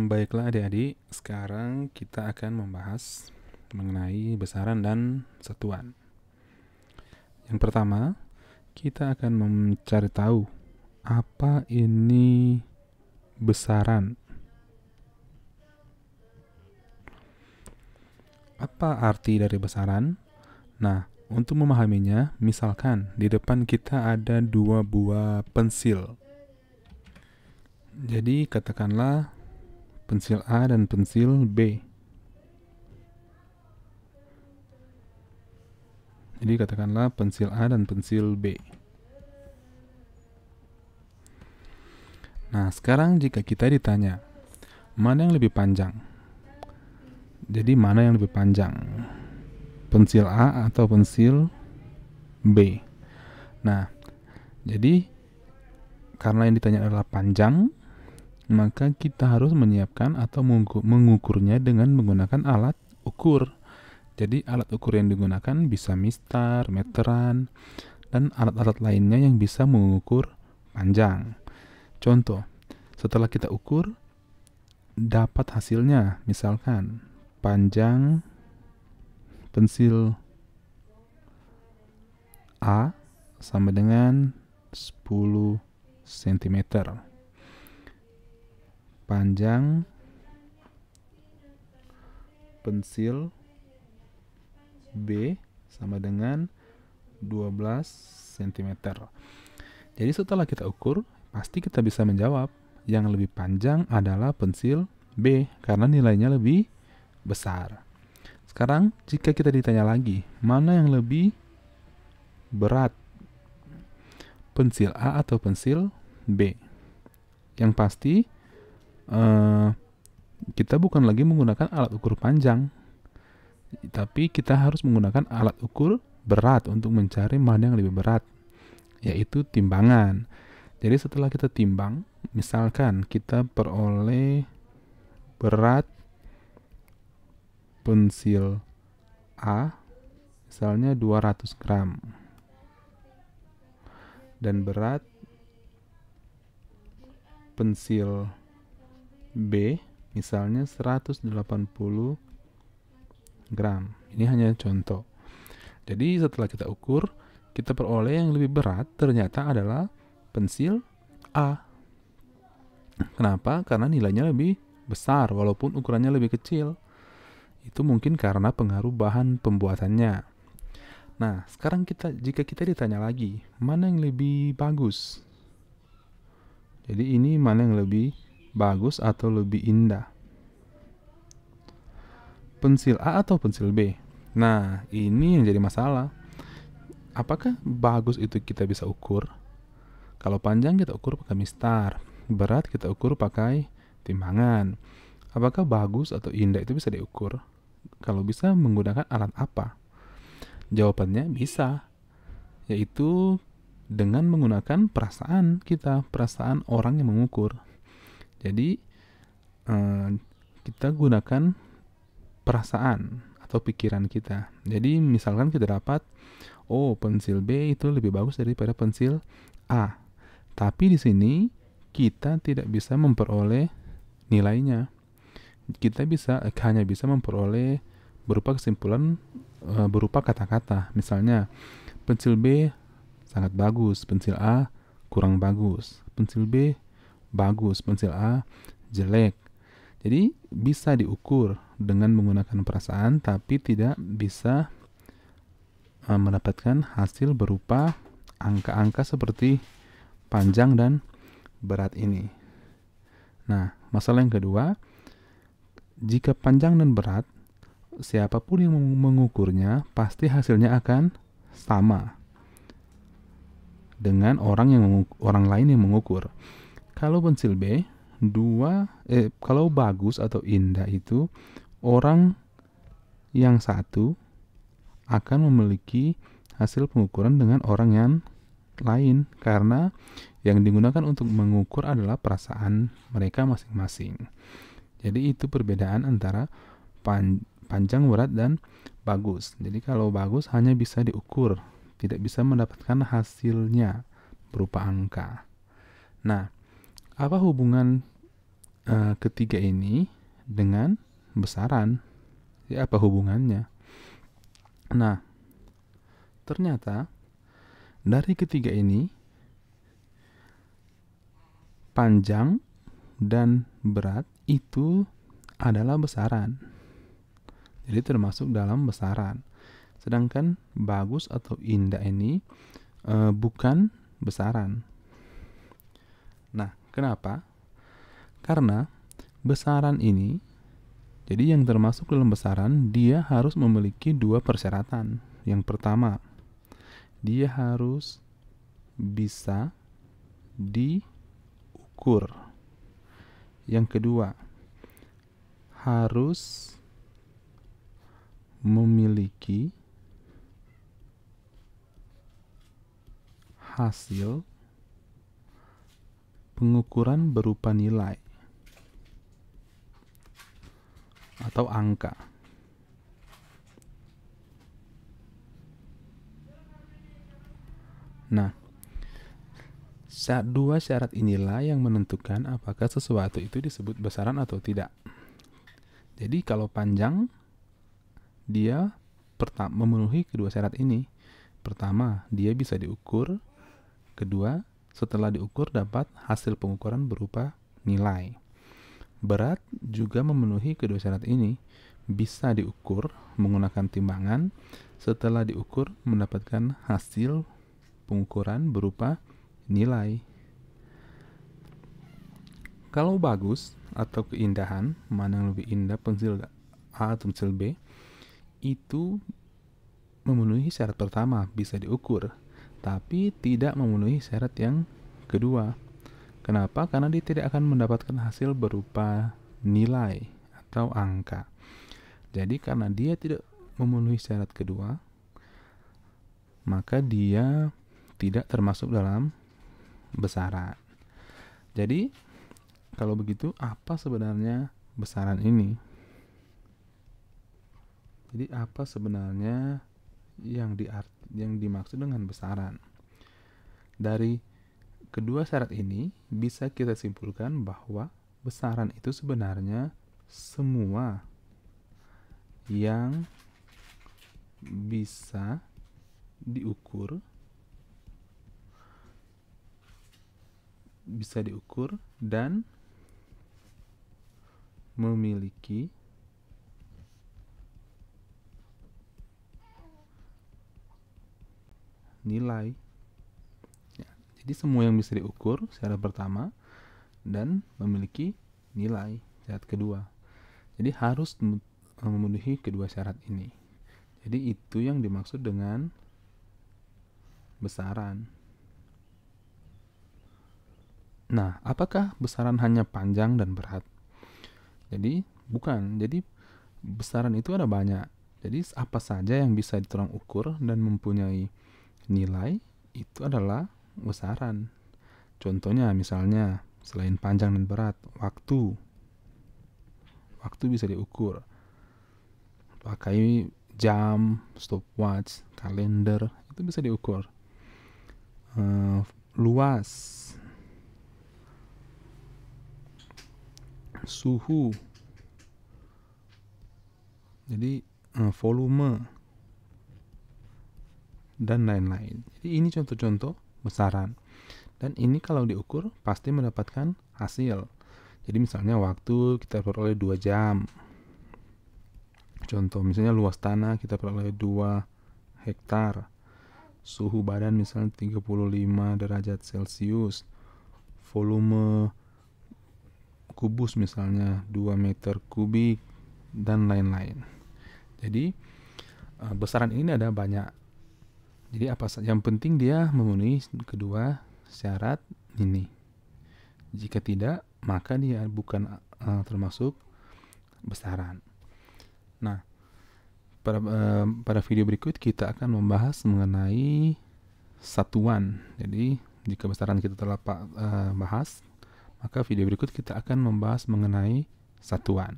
Baiklah adik-adik, sekarang kita akan membahas mengenai besaran dan satuan. Yang pertama, kita akan mencari tahu apa ini besaran. Apa arti dari besaran? Nah, untuk memahaminya, misalkan di depan kita ada dua buah pensil. Jadi katakanlah pensil A dan pensil B. Jadi katakanlah pensil A dan pensil B. Nah, sekarang jika kita ditanya, mana yang lebih panjang? Jadi mana yang lebih panjang? Pensil A atau pensil B? Nah, jadi karena yang ditanya adalah panjang, maka kita harus menyiapkan atau mengukurnya dengan menggunakan alat ukur. Jadi alat ukur yang digunakan bisa mistar, meteran, dan alat-alat lainnya yang bisa mengukur panjang. Contoh, setelah kita ukur, dapat hasilnya. Misalkan, panjang pensil A sama dengan 10 cm. Panjang pensil B sama dengan 12 cm. Jadi setelah kita ukur, pasti kita bisa menjawab yang lebih panjang adalah pensil B karena nilainya lebih besar. Sekarang jika kita ditanya lagi, mana yang lebih berat? Pensil A atau pensil B? Yang pasti kita bukan lagi menggunakan alat ukur panjang, tapi kita harus menggunakan alat ukur berat untuk mencari mana yang lebih berat, yaitu timbangan. Jadi setelah kita timbang, misalkan kita peroleh berat pensil A misalnya 200 gram dan berat pensil B misalnya 180 gram. Ini hanya contoh. Jadi setelah kita ukur, kita peroleh yang lebih berat ternyata adalah pensil A. Kenapa? Karena nilainya lebih besar walaupun ukurannya lebih kecil. Itu mungkin karena pengaruh bahan pembuatannya. Nah, sekarang jika kita ditanya lagi, mana yang lebih bagus? Jadi ini mana yang lebih bagus atau lebih indah? Pensil A atau pensil B? Nah, ini yang jadi masalah. Apakah bagus itu kita bisa ukur? Kalau panjang kita ukur pakai mistar, berat kita ukur pakai timbangan. Apakah bagus atau indah itu bisa diukur? Kalau bisa menggunakan alat apa? Jawabannya bisa, yaitu dengan menggunakan perasaan kita, perasaan orang yang mengukur. Jadi kita gunakan perasaan atau pikiran kita. Jadi misalkan kita dapat, oh pensil B itu lebih bagus daripada pensil A. Tapi di sini kita tidak bisa memperoleh nilainya. Kita hanya bisa memperoleh berupa kesimpulan berupa kata-kata. Misalnya, pensil B sangat bagus, pensil A kurang bagus, pensil B bagus, pensil A jelek. Jadi bisa diukur dengan menggunakan perasaan, tapi tidak bisa mendapatkan hasil berupa angka-angka seperti panjang dan berat ini. Nah, masalah yang kedua, jika panjang dan berat, siapapun yang mengukurnya pasti hasilnya akan sama dengan orang lain yang mengukur. Kalau pensil B, kalau bagus atau indah itu orang yang satu akan memiliki hasil pengukuran dengan orang yang lain karena yang digunakan untuk mengukur adalah perasaan mereka masing-masing. Jadi itu perbedaan antara panjang, berat, dan bagus. Jadi kalau bagus hanya bisa diukur, tidak bisa mendapatkan hasilnya berupa angka. Nah, apa hubungan ketiga ini dengan besaran. Jadi apa hubungannya? Nah, ternyata dari ketiga ini panjang dan berat itu adalah besaran. Jadi termasuk dalam besaran. Sedangkan bagus atau indah ini bukan besaran. Nah, kenapa? Karena besaran ini, jadi yang termasuk dalam besaran, dia harus memiliki dua persyaratan. Yang pertama, dia harus bisa diukur. Yang kedua, harus memiliki hasil pengukuran berupa nilai atau angka. Nah, dua syarat inilah yang menentukan apakah sesuatu itu disebut besaran atau tidak. Jadi kalau panjang, dia memenuhi kedua syarat ini. Pertama, dia bisa diukur. Kedua, setelah diukur dapat hasil pengukuran berupa nilai. Berat juga memenuhi kedua syarat ini. Bisa diukur menggunakan timbangan. Setelah diukur mendapatkan hasil pengukuran berupa nilai. Kalau bagus atau keindahan, mana yang lebih indah, pensil A atau pensil B, itu memenuhi syarat pertama, bisa diukur, tapi tidak memenuhi syarat yang kedua. Kenapa? Karena dia tidak akan mendapatkan hasil berupa nilai atau angka. Jadi karena dia tidak memenuhi syarat kedua, maka dia tidak termasuk dalam besaran. Jadi kalau begitu, apa sebenarnya besaran ini? Jadi apa sebenarnya yang dimaksud dengan besaran? Dari kedua syarat ini bisa kita simpulkan bahwa besaran itu sebenarnya semua yang bisa diukur dan memiliki nilai. Ya, jadi semua yang bisa diukur syarat pertama dan memiliki nilai syarat kedua. Jadi harus memenuhi kedua syarat ini. Jadi itu yang dimaksud dengan besaran. Nah, apakah besaran hanya panjang dan berat? Jadi bukan. Jadi besaran itu ada banyak. Jadi apa saja yang bisa ditolong ukur dan mempunyai nilai itu adalah besaran. Contohnya misalnya selain panjang dan berat, waktu bisa diukur. Pakai jam, stopwatch, kalender, itu bisa diukur. Luas, suhu, jadi volume, dan lain-lain. Jadi ini contoh-contoh besaran. Dan ini kalau diukur pasti mendapatkan hasil. Jadi misalnya waktu kita peroleh 2 jam. Contoh misalnya luas tanah kita peroleh 2 hektar. Suhu badan misalnya 35 derajat Celcius. Volume kubus misalnya 2 meter kubik dan lain-lain. Jadi besaran ini ada banyak. Jadi apa saja yang penting dia memenuhi kedua syarat ini. Jika tidak, maka dia bukan termasuk besaran. Nah, pada video berikut kita akan membahas mengenai satuan. Jadi jika besaran kita telah bahas, maka video berikut kita akan membahas mengenai satuan.